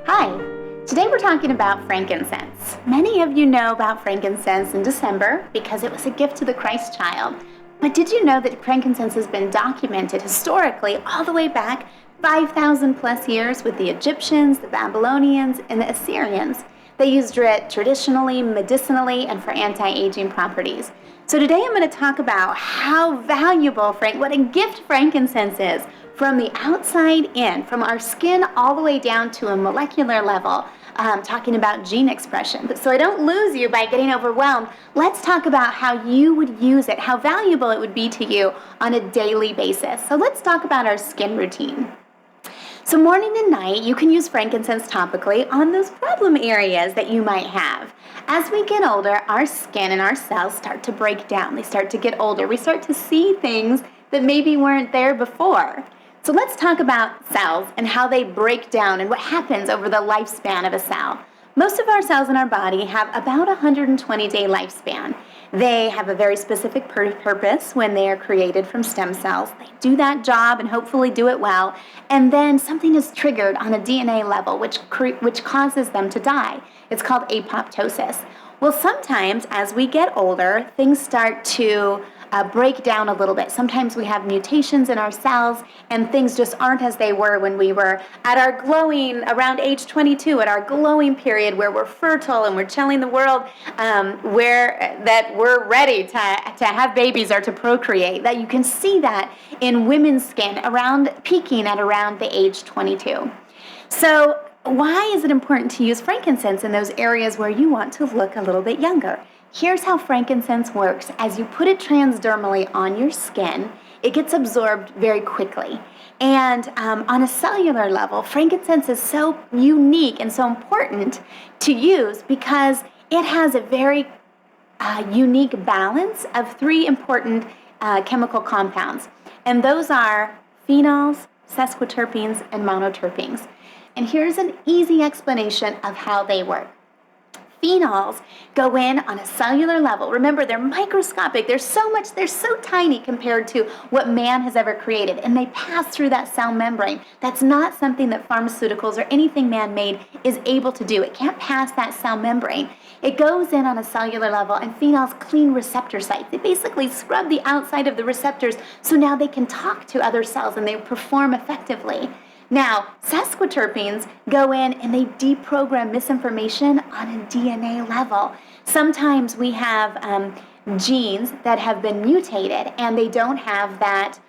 Hi, today we're talking about frankincense. Many of you know about frankincense in December because it was a gift to the Christ child. But did you know that frankincense has been documented historically all the way back 5,000 plus years with the Egyptians, the Babylonians, and the Assyrians? They used it traditionally, medicinally, and for anti-aging properties. So today I'm going to talk about how valuable, what a gift frankincense is from the outside in, from our skin all the way down to a molecular level, talking about gene expression. But so I don't lose you by getting overwhelmed, let's talk about how you would use it, how valuable it would be to you on a daily basis. So let's talk about our skin routine. So morning and night, you can use frankincense topically on those problem areas that you might have. As we get older, our skin and our cells start to break down. They start to get older. We start to see things that maybe weren't there before. So let's talk about cells and how they break down and what happens over the lifespan of a cell. Most of our cells in our body have about a 120-day lifespan. They have a very specific purpose when they are created from stem cells. They do that job and hopefully do it well, and then something is triggered on a DNA level which causes them to die. It's called apoptosis. Well, sometimes as we get older, things start to break down a little bit. Sometimes we have mutations in our cells and things just aren't as they were when we were at our glowing, around age 22, at our glowing period where we're fertile and we're telling the world that we're ready to have babies or to procreate. That you can see that in women's skin peaking at around the age 22. So why is it important to use frankincense in those areas where you want to look a little bit younger? Here's how frankincense works. As you put it transdermally on your skin, it gets absorbed very quickly. And on a cellular level, frankincense is so unique and so important to use because it has a very unique balance of three important chemical compounds. And those are phenols, sesquiterpenes, and monoterpenes. And here's an easy explanation of how they work. Phenols go in on a cellular level. Remember, they're microscopic. They're so tiny compared to what man has ever created, and they pass through that cell membrane. That's not something that pharmaceuticals or anything man-made is able to do. It can't pass that cell membrane. It goes in on a cellular level, and phenols clean receptor sites. They basically scrub the outside of the receptors so now they can talk to other cells and they perform effectively. Now, sesquiterpenes go in and they deprogram misinformation on a DNA level. Sometimes we have genes that have been mutated and they don't have that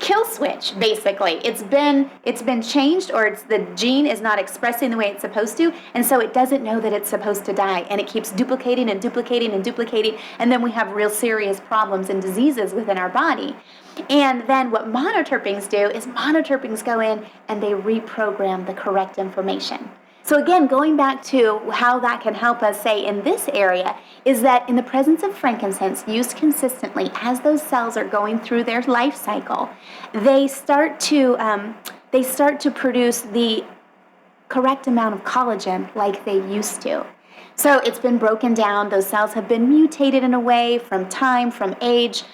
kill switch, basically. It's been changed, or the gene is not expressing the way it's supposed to, and so it doesn't know that it's supposed to die, and it keeps duplicating and duplicating and duplicating, and then we have real serious problems and diseases within our body. And then what monoterpenes do is monoterpenes go in and they reprogram the correct information. So again, going back to how that can help us, say, in this area, is that in the presence of frankincense used consistently as those cells are going through their life cycle, they start to produce the correct amount of collagen like they used to. So it's been broken down. Those cells have been mutated in a way from time, from age.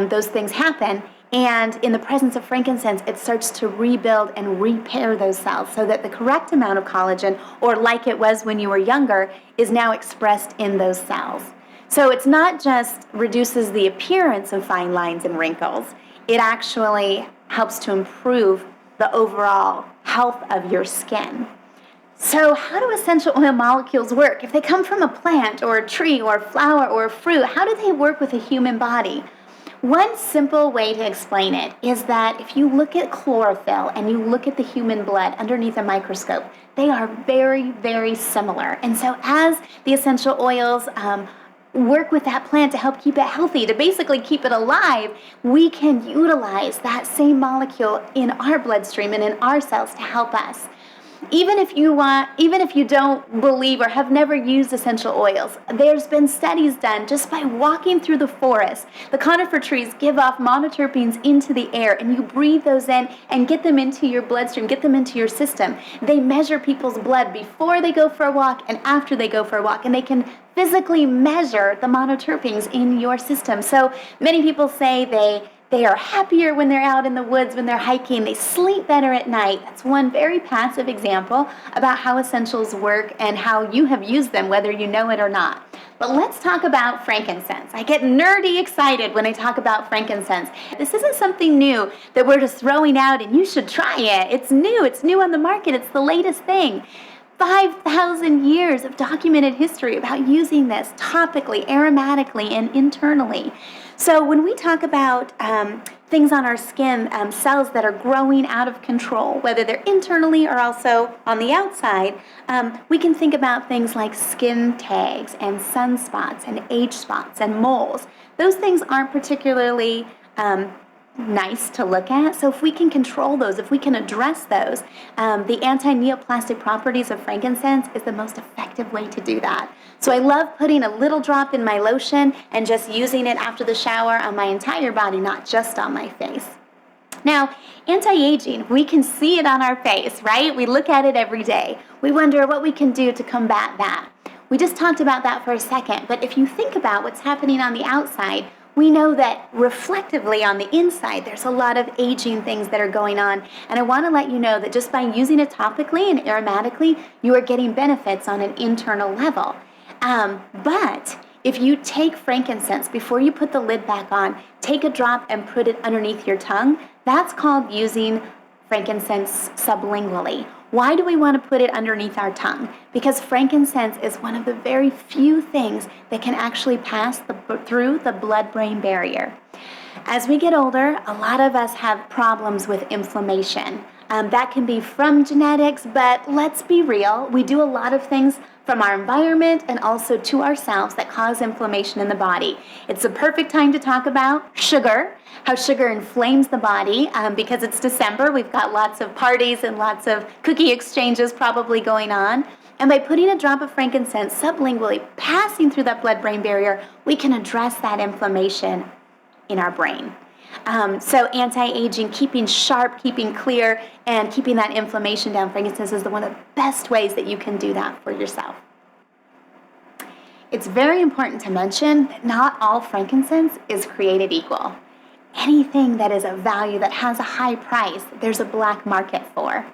Those things happen. And in the presence of frankincense, it starts to rebuild and repair those cells so that the correct amount of collagen, or like it was when you were younger, is now expressed in those cells. So it's not just reduces the appearance of fine lines and wrinkles, it actually helps to improve the overall health of your skin. So how do essential oil molecules work? If they come from a plant or a tree or a flower or a fruit, how do they work with a human body? One simple way to explain it is that if you look at chlorophyll and you look at the human blood underneath a microscope, they are very, very similar. And so as the essential oils work with that plant to help keep it healthy, to basically keep it alive, we can utilize that same molecule in our bloodstream and in our cells to help us. Even if you don't believe or have never used essential oils, there's been studies done just by walking through the forest. The conifer trees give off monoterpenes into the air, and you breathe those in and get them into your bloodstream, get them into your system. They measure people's blood before they go for a walk and after they go for a walk, and they can physically measure the monoterpenes in your system. So many people say they They are happier when they're out in the woods, when they're hiking. They sleep better at night. That's one very passive example about how essentials work and how you have used them, whether you know it or not. But let's talk about frankincense. I get nerdy excited when I talk about frankincense. This isn't something new that we're just throwing out and you should try it. It's new on the market. It's the latest thing. 5,000 years of documented history about using this topically, aromatically, and internally. So when we talk about things on our skin, cells that are growing out of control, whether they're internally or also on the outside, we can think about things like skin tags and sunspots and age spots and moles. Those things aren't particularly nice to look at. So if we can control those, if we can address those, the anti-neoplastic properties of frankincense is the most effective way to do that. So I love putting a little drop in my lotion and just using it after the shower on my entire body, not just on my face. Now, anti-aging, we can see it on our face, right? We look at it every day. We wonder what we can do to combat that. We just talked about that for a second, but if you think about what's happening on the outside, we know that reflectively on the inside, there's a lot of aging things that are going on. And I want to let you know that just by using it topically and aromatically, you are getting benefits on an internal level. But if you take frankincense, before you put the lid back on, take a drop and put it underneath your tongue, that's called using frankincense sublingually. Why do we want to put it underneath our tongue? Because frankincense is one of the very few things that can actually pass through the blood-brain barrier. As we get older, a lot of us have problems with inflammation. That can be from genetics, but let's be real. We do a lot of things from our environment and also to ourselves that cause inflammation in the body. It's the perfect time to talk about sugar, how sugar inflames the body. Because it's December, we've got lots of parties and lots of cookie exchanges probably going on. And by putting a drop of frankincense sublingually, passing through that blood-brain barrier, we can address that inflammation in our brain. So anti-aging, keeping sharp, keeping clear, and keeping that inflammation down, frankincense is one of the best ways that you can do that for yourself. It's very important to mention that not all frankincense is created equal. Anything that is of value, that has a high price, there's a black market for.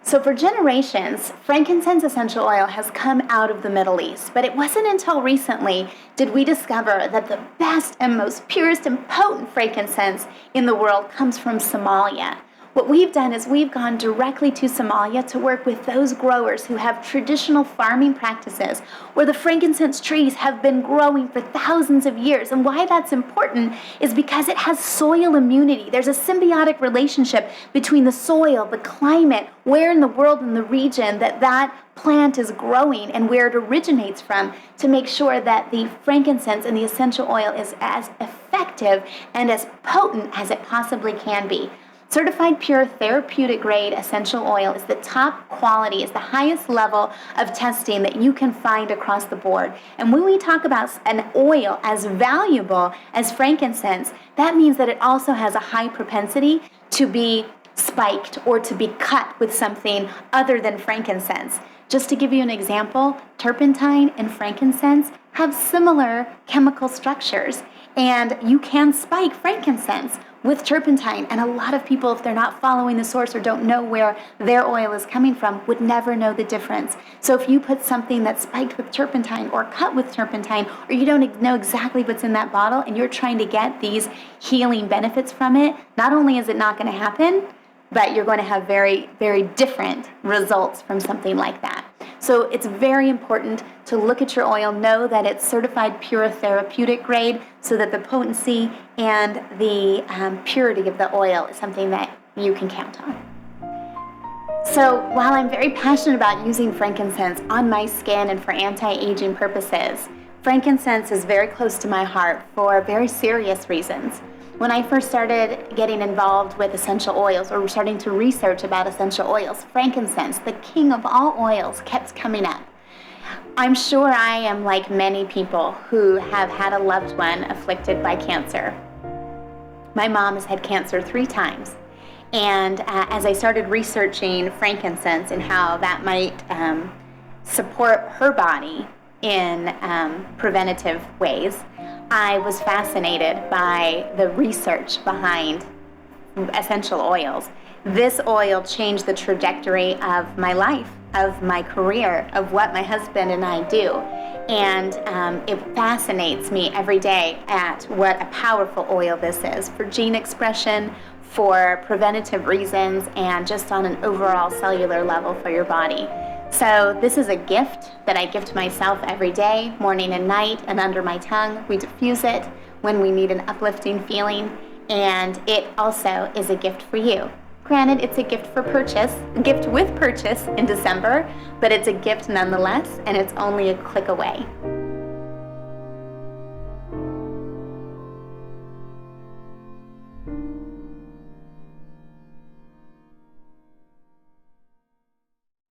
So for generations, frankincense essential oil has come out of the Middle East, but it wasn't until recently did we discover that the best and most purest and potent frankincense in the world comes from Somalia. What we've done is we've gone directly to Somalia to work with those growers who have traditional farming practices where the frankincense trees have been growing for thousands of years. And why that's important is because it has soil immunity. There's a symbiotic relationship between the soil, the climate, where in the world and the region that plant is growing and where it originates from to make sure that the frankincense and the essential oil is as effective and as potent as it possibly can be. Certified pure therapeutic grade essential oil is the top quality, is the highest level of testing that you can find across the board. And when we talk about an oil as valuable as frankincense, that means that it also has a high propensity to be spiked or to be cut with something other than frankincense. Just to give you an example, turpentine and frankincense have similar chemical structures, and you can spike frankincense with turpentine, and a lot of people, if they're not following the source or don't know where their oil is coming from, would never know the difference. So if you put something that's spiked with turpentine or cut with turpentine, or you don't know exactly what's in that bottle and you're trying to get these healing benefits from it, not only is it not going to happen, but you're going to have very, very different results from something like that. So it's very important to look at your oil, know that it's certified pure therapeutic grade so that the potency and the purity of the oil is something that you can count on. So while I'm very passionate about using frankincense on my skin and for anti-aging purposes, frankincense is very close to my heart for very serious reasons. When I first started getting involved with essential oils or starting to research about essential oils, frankincense, the king of all oils, kept coming up. I'm sure I am like many people who have had a loved one afflicted by cancer. My mom has had cancer 3 times. And as I started researching frankincense and how that might support her body in preventative ways, I was fascinated by the research behind essential oils. This oil changed the trajectory of my life, of my career, of what my husband and I do. And it fascinates me every day at what a powerful oil this is for gene expression, for preventative reasons, and just on an overall cellular level for your body. So this is a gift that I gift myself every day, morning and night, and under my tongue. We diffuse it when we need an uplifting feeling, and it also is a gift for you. Granted, it's a gift for purchase, a gift with purchase in December, but it's a gift nonetheless, and it's only a click away.